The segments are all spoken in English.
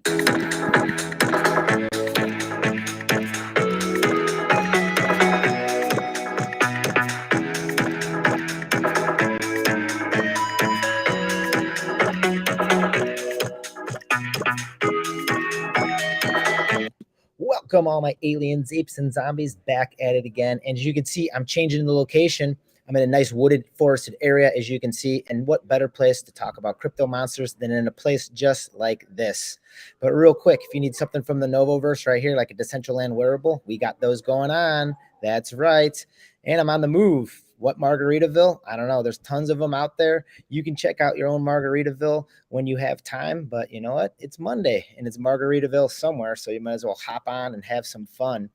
Welcome, all my aliens, apes, and zombies, back at it again. And as you can see, I'm changing the location. I'm in a nice wooded, forested area, as you can see. And what better place to talk about crypto monsters than in a place just like this? But real quick, if you need something from the Novoverse right here, like a Decentraland wearable, we got those going on. That's right. And I'm on the move. What Margaritaville? I don't know. There's tons of them out there. You can check out your own Margaritaville when you have time. But you know what? It's Monday and it's Margaritaville somewhere. So you might as well hop on and have some fun.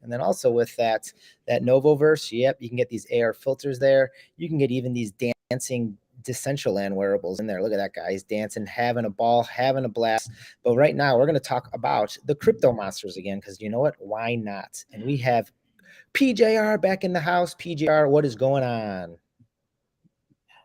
And then also with that Novoverse, yep, you can get these AR filters there. You can get even these dancing Decentraland wearables in there. Look at that guy. He's dancing, having a ball, having a blast. But right now, we're going to talk about the crypto monsters again, because you know what? Why not? And we have PJR back in the house. PJR, what is going on?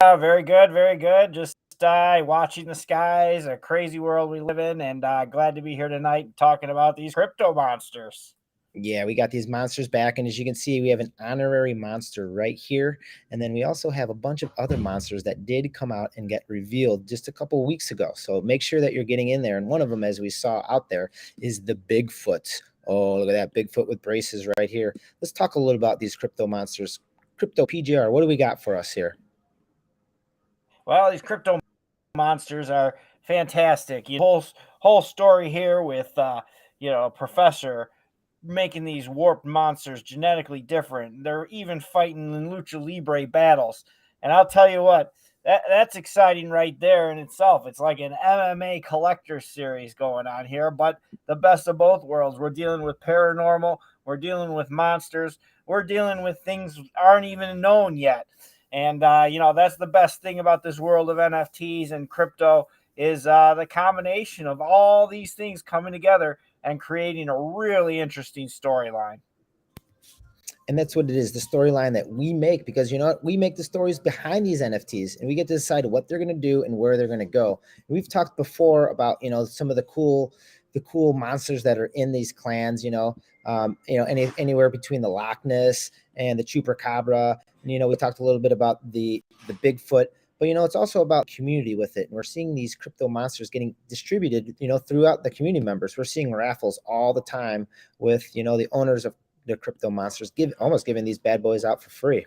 Very good, very good. Just watching the skies, a crazy world we live in, and glad to be here tonight talking about these crypto monsters. Yeah, we got these monsters back, and as you can see, we have an honorary monster right here, and then we also have a bunch of other monsters that did come out and get revealed just a couple weeks ago. So make sure that you're getting in there, and one of them, as we saw out there, is the Bigfoot. Oh, look at that Bigfoot with braces right here. Let's talk a little about these crypto monsters. Crypto PGR, what do we got for us here? Well, these crypto monsters are fantastic. Whole story here with a professor making these warped monsters genetically different. They're even fighting in lucha libre battles. And I'll tell you what, that's exciting right there in itself. It's like an MMA collector series going on here, but the best of both worlds. We're dealing with paranormal, we're dealing with monsters, we're dealing with things aren't even known yet. And that's the best thing about this world of NFTs and crypto is the combination of all these things coming together and creating a really interesting storyline. And that's what it is, the storyline that we make, because you know what, we make the stories behind these NFTs, and we get to decide what they're going to do and where they're going to go. And we've talked before about some of the cool monsters that are in these clans. Anywhere between the Loch Ness and the Chupacabra. And, we talked a little bit about the Bigfoot. But it's also about community with it. And we're seeing these crypto monsters getting distributed, throughout the community members. We're seeing raffles all the time with, the owners of the crypto monsters almost giving these bad boys out for free.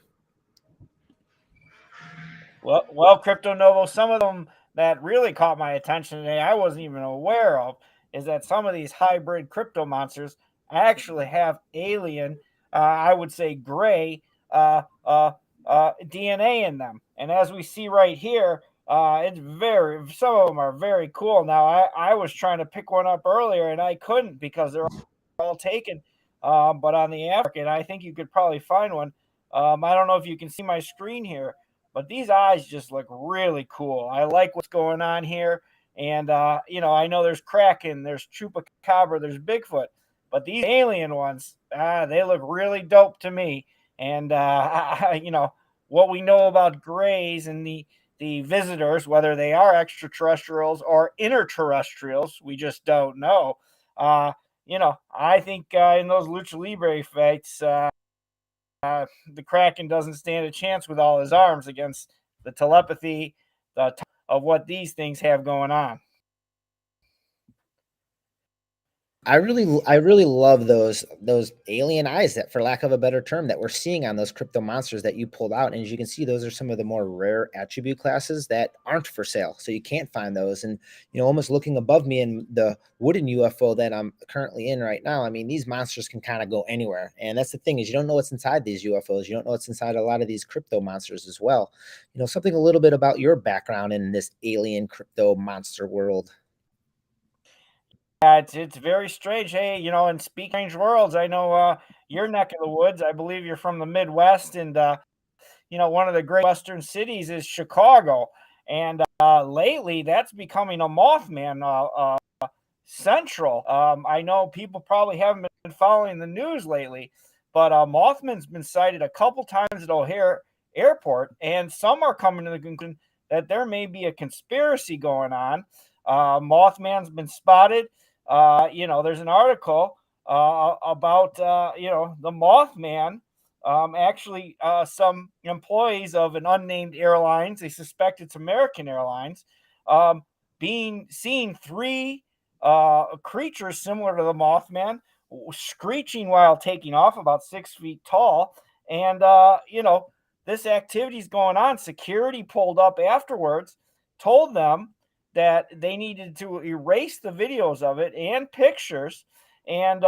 Well, CryptoNovo, some of them that really caught my attention today, I wasn't even aware of, is that some of these hybrid crypto monsters actually have alien, I would say gray, DNA in them. And as we see right here, some of them are very cool. Now, I was trying to pick one up earlier and I couldn't because they're all taken. But on the market, I think you could probably find one. I don't know if you can see my screen here, but these eyes just look really cool. I like what's going on here. And, I know there's Kraken, there's Chupacabra, there's Bigfoot, but these alien ones, they look really dope to me. And, what we know about grays and the visitors, whether they are extraterrestrials or interterrestrials, we just don't know. I think in those lucha libre fights, the Kraken doesn't stand a chance with all his arms against the telepathy of what these things have going on. I really love those alien eyes, that, for lack of a better term, that we're seeing on those crypto monsters that you pulled out. And as you can see, those are some of the more rare attribute classes that aren't for sale, so you can't find those. And almost looking above me in the wooden UFO that I'm currently in right now, I mean, these monsters can kind of go anywhere. And that's the thing, is you don't know what's inside these UFOs. You don't know what's inside a lot of these crypto monsters as well. Something a little bit about your background in this alien crypto monster world. Yeah, it's very strange. Hey, in speaking strange worlds, I know your neck of the woods. I believe you're from the Midwest, and one of the great Western cities is Chicago. And lately, that's becoming a Mothman central. I know people probably haven't been following the news lately, but Mothman's been sighted a couple times at O'Hare Airport, and some are coming to the conclusion that there may be a conspiracy going on Mothman's been spotted. There's an article about the Mothman. Actually, some employees of an unnamed airlines, they suspect it's American Airlines, being seen three creatures similar to the Mothman screeching while taking off, about 6 feet tall. And, this activity is going on. Security pulled up afterwards, told them that they needed to erase the videos of it and pictures, and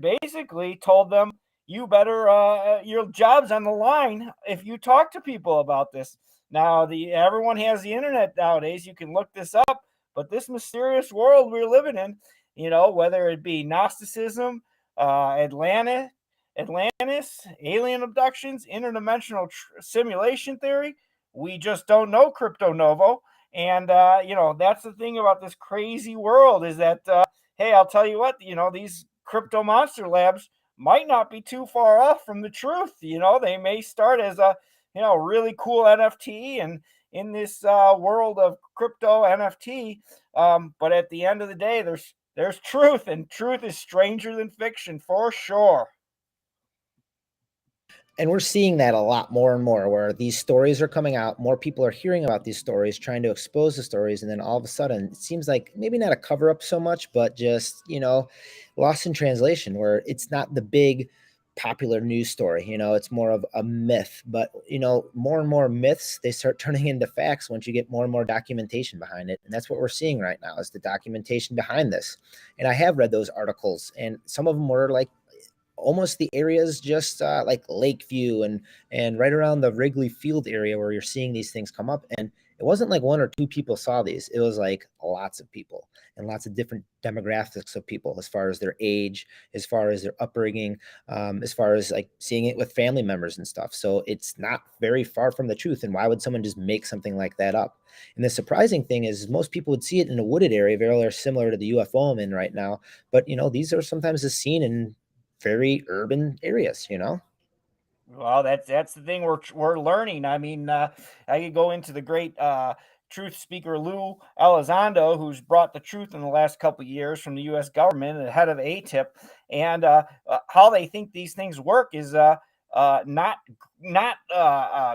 basically told them, you better your job's on the line if you talk to people about this. Now, everyone has the internet nowadays. You can look this up, but this mysterious world we're living in, whether it be Gnosticism, Atlantis, alien abductions, interdimensional simulation theory, we just don't know, CryptoNovo. And that's the thing about this crazy world, is that hey, I'll tell you what, these crypto monster labs might not be too far off from the truth. They may start as a really cool NFT and in this world of crypto NFT, but at the end of the day, there's truth, and truth is stranger than fiction for sure. And we're seeing that a lot more and more, where these stories are coming out, more people are hearing about these stories, trying to expose the stories, and then all of a sudden it seems like maybe not a cover up so much, but just lost in translation, where it's not the big popular news story. It's more of a myth. But more and more myths, they start turning into facts once you get more and more documentation behind it. And that's what we're seeing right now, is the documentation behind this. And I have read those articles, and some of them were like almost the areas just like Lakeview and right around the Wrigley Field area, where you're seeing these things come up. And it wasn't like one or two people saw these. It was like lots of people, and lots of different demographics of people, as far as their age, as far as their upbringing, as far as like seeing it with family members and stuff. So it's not very far from the truth. And why would someone just make something like that up? And the surprising thing is most people would see it in a wooded area, very similar to the UFO I'm in right now. But these are sometimes seen in very urban areas. Well, that's the thing we're learning. I mean, I could go into the great truth speaker Lou Elizondo, who's brought the truth in the last couple of years from the U.S. government, the head of ATIP, and how they think these things work is not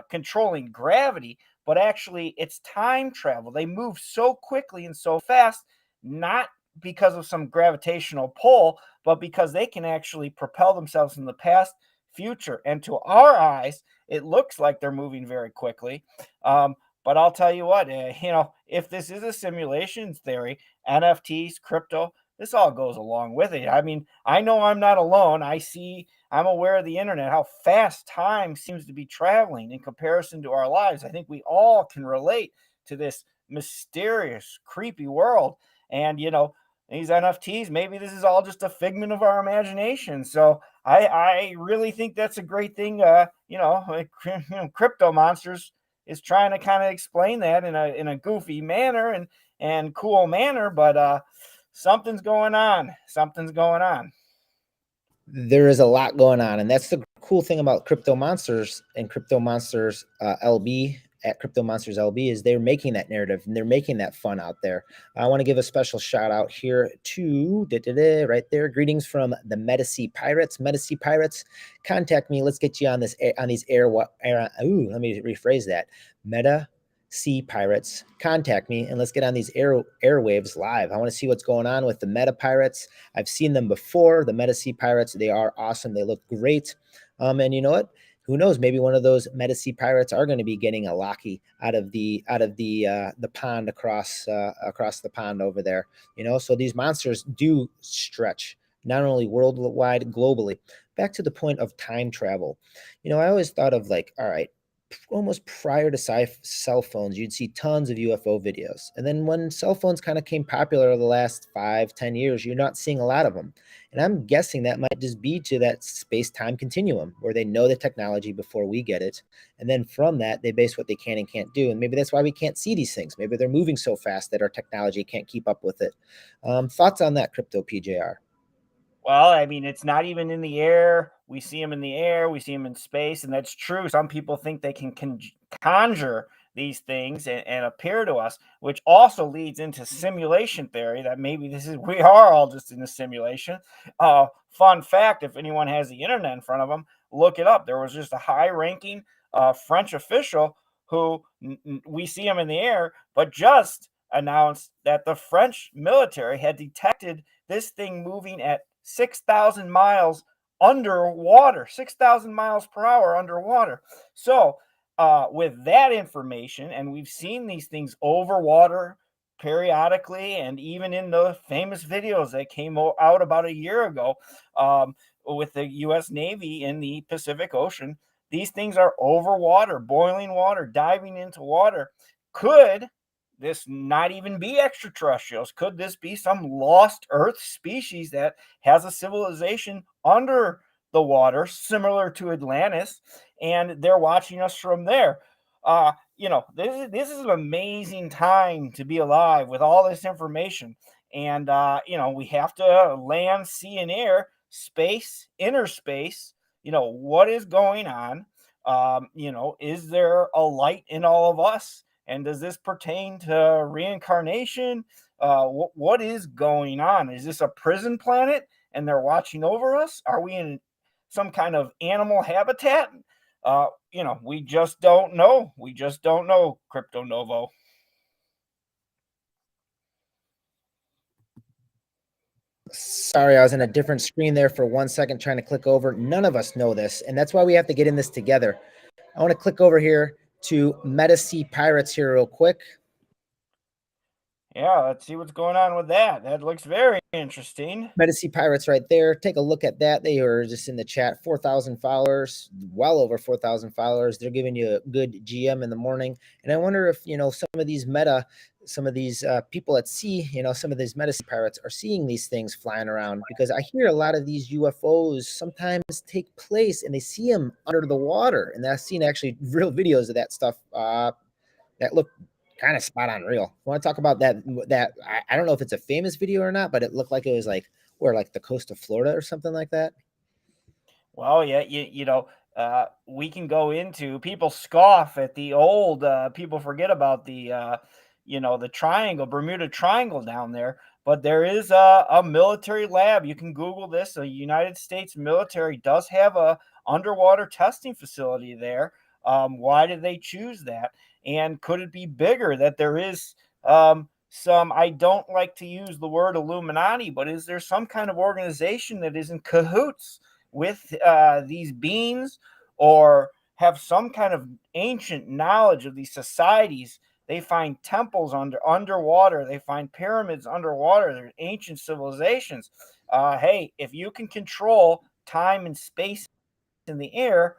controlling gravity, but actually it's time travel. They move so quickly and so fast, not because of some gravitational pull, but because they can actually propel themselves in the past, future, and to our eyes it looks like they're moving very quickly. But I'll tell you what, if this is a simulation theory, NFTs, crypto, this all goes along with it. I mean, I know I'm not alone. I'm aware of the internet, how fast time seems to be traveling in comparison to our lives. I think we all can relate to this mysterious, creepy world. And these NFTs, maybe this is all just a figment of our imagination. So I really think that's a great thing. Crypto Monsters is trying to kind of explain that in a goofy manner and cool manner, but something's going on. Something's going on. There is a lot going on, and that's the cool thing about Crypto Monsters and Crypto Monsters LB at Crypto Monsters LB, is they're making that narrative and they're making that fun out there. I want to give a special shout out here to right there. Greetings from the Metasea Pirates. Metasea Pirates, contact me. Let's get you on these air. Let me rephrase that. Sea Pirates, contact me and let's get on these airwaves live. I want to see what's going on with the Meta Pirates. I've seen them before, the Meta Sea Pirates. They are awesome. They look great. And you know what? Who knows? Maybe one of those Meta Sea Pirates are going to be getting a Locky out of the pond across the pond over there. So these monsters do stretch not only worldwide, globally. Back to the point of time travel. I always thought of like, all right, almost prior to cell phones, you'd see tons of UFO videos. And then when cell phones kind of came popular over the last 5-10 years, you're not seeing a lot of them. And I'm guessing that might just be to that space-time continuum where they know the technology before we get it. And then from that, they base what they can and can't do. And maybe that's why we can't see these things. Maybe they're moving so fast that our technology can't keep up with it. Thoughts on that, Crypto PJR? Well, I mean, it's not even in the air. We see them in the air, we see them in space, and that's true. Some people think they can conjure these things and appear to us, which also leads into simulation theory that maybe we are all just in a simulation. Fun fact, if anyone has the internet in front of them, look it up. There was just a high ranking French official who we see him in the air, but just announced that the French military had detected this thing moving at 6,000 miles underwater, 6,000 miles per hour underwater. So, with that information, and we've seen these things over water periodically, and even in the famous videos that came out about a year ago with the U.S. Navy in the Pacific Ocean, these things are over water, boiling water, diving into water. Could this not even be extraterrestrials? Could this be some lost Earth species that has a civilization under the water, similar to Atlantis, and they're watching us from there? This is an amazing time to be alive with all this information. And, we have to land, sea, and air, space, inner space. What is going on? Is there a light in all of us? And does this pertain to reincarnation? What is going on? Is this a prison planet and they're watching over us? Are we in some kind of animal habitat? We just don't know. We just don't know, CryptoNovo. Sorry, I was in a different screen there for 1 second trying to click over. None of us know this, and that's why we have to get in this together. I want to click over here to Meta-C Pirates here real quick. Yeah, let's see what's going on with that. That looks very interesting. Meta-C Pirates right there. Take a look at that. They are just in the chat. 4,000 followers, well over 4,000 followers. They're giving you a good GM in the morning. And I wonder if, some of these people at sea, some of these Meta-C Pirates are seeing these things flying around, because I hear a lot of these UFOs sometimes take place and they see them under the water. And I've seen actually real videos of that stuff that look kind of spot on real. I want to talk about that. I don't know if it's a famous video or not, but it looked like it was like the coast of Florida or something like that. Well, yeah, we can go into, people scoff at the old. People forget about the triangle, Bermuda Triangle down there. But there is a military lab. You can Google this. The United States military does have a underwater testing facility there. Why did they choose that? And could it be bigger? That there is some, I don't like to use the word Illuminati, but is there some kind of organization that is in cahoots with these beings, or have some kind of ancient knowledge of these societies? They find temples underwater. They find pyramids underwater. There's ancient civilizations. Hey, if you can control time and space in the air,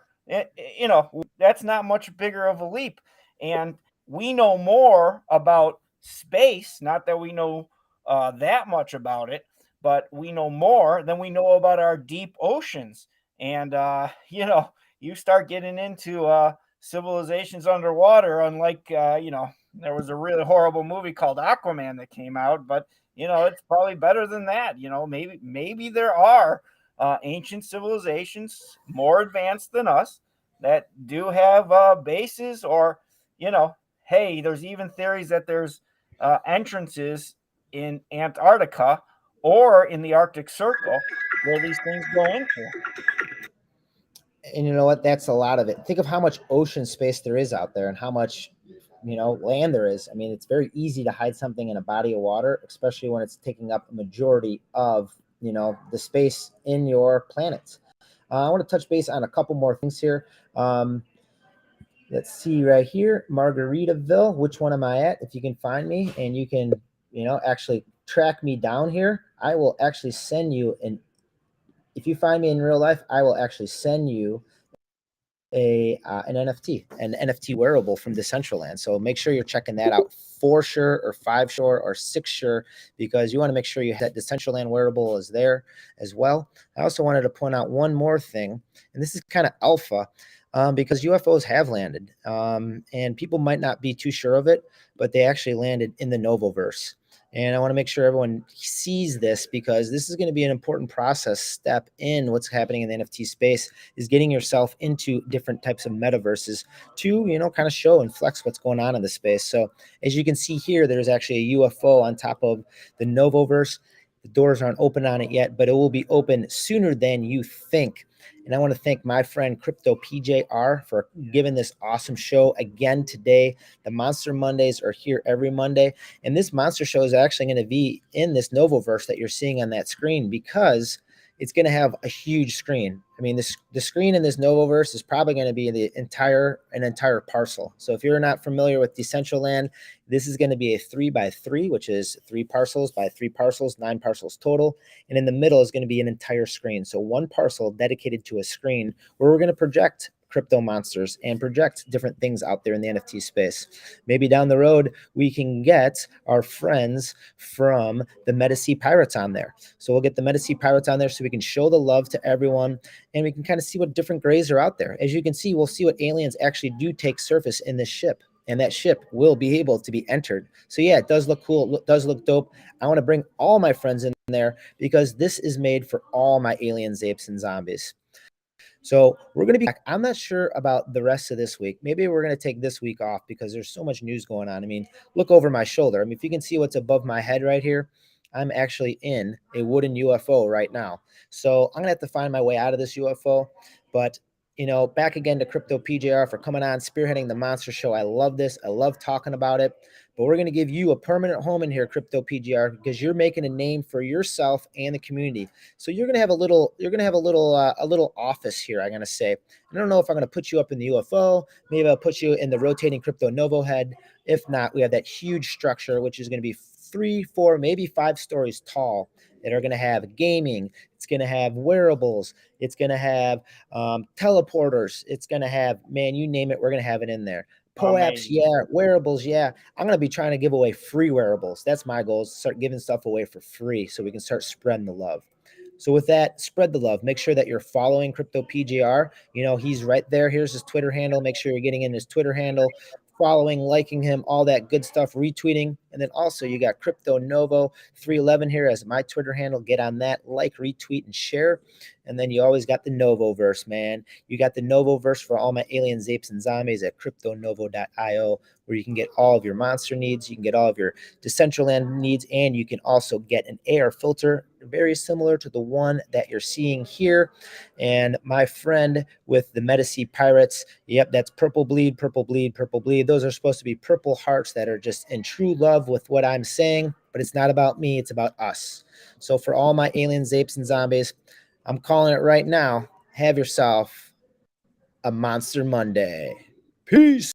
that's not much bigger of a leap. And we know more about space, not that we know that much about it, but we know more than we know about our deep oceans. And, you start getting into civilizations underwater, unlike, there was a really horrible movie called Aquaman that came out, but, it's probably better than that. Maybe there are ancient civilizations more advanced than us that do have bases, or, hey, there's even theories that there's entrances in Antarctica or in the Arctic Circle where these things go into. And you know what? That's a lot of it. Think of how much ocean space there is out there and how much, land there is. I mean, it's very easy to hide something in a body of water, especially when it's taking up a majority of, the space in your planet. I want to touch base on a couple more things here. Let's see right here, Margaritaville. Which one am I at? If you can find me and you can, actually track me down here, I will actually send you if you find me in real life, I will actually send you an NFT wearable from Decentraland. So make sure you're checking that out, 4Sure or 5Sure or 6Sure, because you want to make sure that Decentraland wearable is there as well. I also wanted to point out one more thing, and this is kind of alpha, because UFOs have landed, and people might not be too sure of it, but they actually landed in the TheNovoverse. And I want to make sure everyone sees this, because this is going to be an important process step in what's happening in the NFT space, is getting yourself into different types of metaverses to, kind of show and flex what's going on in the space. So as you can see here, there's actually a UFO on top of the Novoverse. The doors aren't open on it yet, but it will be open sooner than you think. And I want to thank my friend Crypto PJR for giving this awesome show again today. The Monster Mondays are here every Monday. And this monster show is actually going to be in this Novoverse that you're seeing on that screen, because it's going to have a huge screen. I mean, the screen in this Novoverse is probably going to be an entire parcel. So if you're not familiar with Decentraland, this is going to be a 3x3, which is 3 parcels by 3 parcels, 9 parcels total. And in the middle is going to be an entire screen. So one parcel dedicated to a screen where we're going to project crypto monsters and project different things out there in the NFT space. Maybe down the road, we can get our friends from the Metasea Pirates on there. So we'll get the Metasea Pirates on there so we can show the love to everyone, and we can kind of see what different grays are out there. As you can see, we'll see what aliens actually do take surface in this ship, and that ship will be able to be entered. So yeah, it does look cool. It does look dope. I want to bring all my friends in there, because this is made for all my aliens, apes, and zombies. So we're going to be back. I'm not sure about the rest of this week. Maybe we're going to take this week off because there's so much news going on. I mean, look over my shoulder. I mean, if you can see what's above my head right here, I'm actually in a wooden UFO right now. So I'm going to have to find my way out of this UFO. But, back again to Crypto PJR for coming on, spearheading the Monster Show. I love this. I love talking about it. But we're going to give you a permanent home in here, Crypto PGR, because you're making a name for yourself and the community. So you're going to have a little office here, I'm going to say. I don't know if I'm going to put you up in the UFO. Maybe I'll put you in the rotating CryptoNovo head. If not, we have that huge structure, which is going to be 3, 4, maybe 5 stories tall, that are going to have gaming. It's going to have wearables. It's going to have teleporters. It's going to have, man, you name it, we're going to have it in there. POAPs, yeah. Wearables, yeah. I'm going to be trying to give away free wearables. That's my goal, is to start giving stuff away for free so we can start spreading the love. So with that, spread the love. Make sure that you're following Crypto PJR. He's right there. Here's his Twitter handle. Make sure you're getting in his Twitter handle, following, liking him, all that good stuff, retweeting. And then also you got CryptoNovo 311 here as my Twitter handle. Get on that, like, retweet, and share. And then you always got the Novoverse, man. You got the Novoverse for all my aliens, apes, and zombies at CryptoNovo.io, where you can get all of your monster needs. You can get all of your Decentraland needs, and you can also get an AR filter very similar to the one that you're seeing here. And my friend with the Metasea Pirates, yep, that's Purple Bleed, Purple Bleed, Purple Bleed. Those are supposed to be purple hearts that are just in true love with what I'm saying, but it's not about me, it's about us. So for all my aliens, apes, and zombies, I'm calling it right now. Have yourself a Monster Monday. Peace.